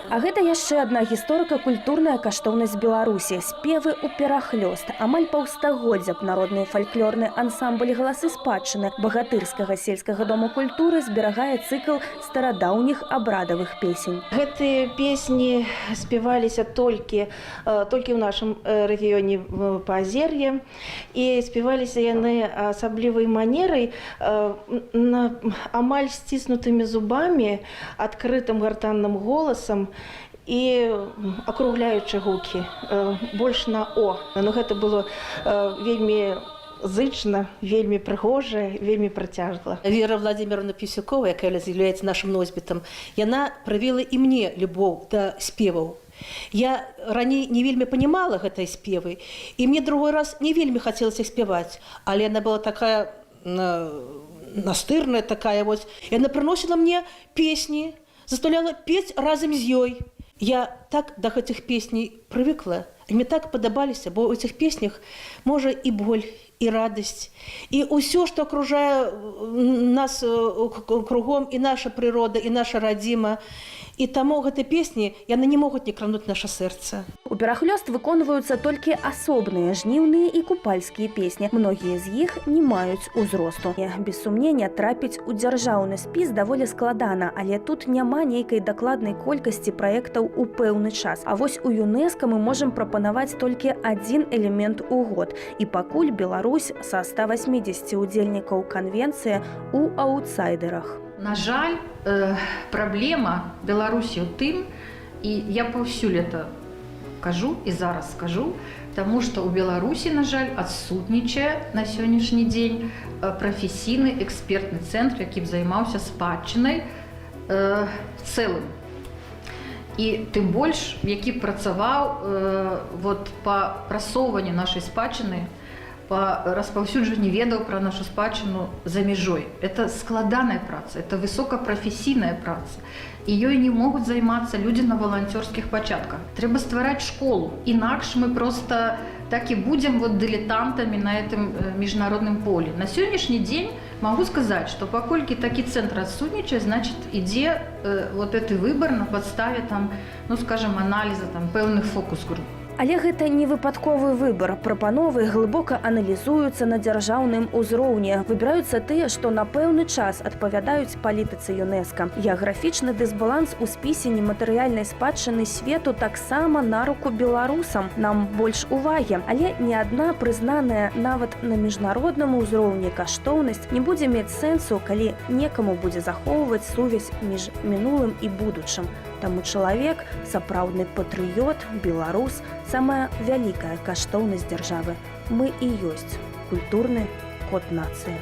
А гэта яшчэ адна гісторыка-культурная каштоўнасць Беларусі. Спевы ў перахлёст. Амаль паўстагоддзя народны фальклорны ансамбль «Галасы спадчыны» Багатырскага сельскага дома культуры зберагае цыкл старадаўніх абрадавых песень. Гэтыя песні спяваліся толькі ў нашым рэгіёне Паазер'я, і спяваліся яны асаблівай манерай, амаль сціснутымі зубамі, адкрытым гартанным голасам і акругляючы гукі, больш на «о». Но гэта было вельмі зычна, вельмі прыгожа, вельмі працяжла. Вера Владимировна Пісюкова, якая з'яўляецца нашым носьбітам, яна правіла і мне любоў да спеваў. Я раней не вельмі панимала гэтай спевы, і мне другой раз не вельмі хацелася спяваць, але яна была такая настырная, такая вось. Яна прыносіла мне песні, заставляла пець разам з ёй. Я так да гэтых песней прывыкла, мне так падабаліся, бо ў гэтых песнях можа і боль, і радасць, і ўсё, што акружае нас кругом, і наша прырода, і наша радзіма. І таму гэтыя песні, яны не могуць не крануць наша сэрца. У перахлёст выконваюцца толькі асобныя жніўныя і купальскія песні. Многія з іх не маюць узросту. Без сумнення, трапіць у дзяржаўны спіс даволі складана, але тут няма нейкай дакладнай колькасці праектаў у пэўны час. А вось у ЮНЕСКО мы можам прапанаваць толькі адзін элемент у год. І пакуль Беларусь са 180 удзельнікаў канвенцыі ў аўтсайдерах. На жаль, праблема Беларусі ў тым, і я паўсюль это кажу і зараз скажу, таму што ў Беларусі, на жаль, адсутнічае на сённяшні дзень прафесійны экспертны цэнтр, які б займаўся спадчынай цэлым. І тым больш, які працаваў па прасоўванні нашай спадчыны, по распаўсюджванню ведаў пра нашу спадчыну за мяжой. Это складаная праца, это высокапрафесійная праца. І ёй не могуць займацца людзі на валанцёрскіх пачатках. Трэба ствараць школу, інакш мы проста так і будзем дылетантамі на гэтым міжнародным полі. На сённяшні дзень магу сказаць, што паколькі такі цэнтр адсутнічае, значит, ідзе гэты выбар на падставе аналіза пэўных фокус-груп. Але гэта не выпадковы выбар. Прапановы глыбока аналізуюцца на дзяржаўным узроўні. Выбіраюцца тыя, што на пэўны час адпавядаюць палітыцы ЮНЕСКО. Геаграфічны дысбаланс у спісе нематэрыяльнай спадчыны свету таксама на руку беларусам. Нам больш увагі. Але ні адна прызнаная нават на міжнародным узроўні каштоўнасць не будзе мець сэнсу, калі некаму будзе захоўваць сувязь між мінулым і будучым. Таму чалавек, сапраўдны патрыёт, беларус, самая вялікая каштоўнасць дзяржавы. Мы і ёсць культурны код нацыі.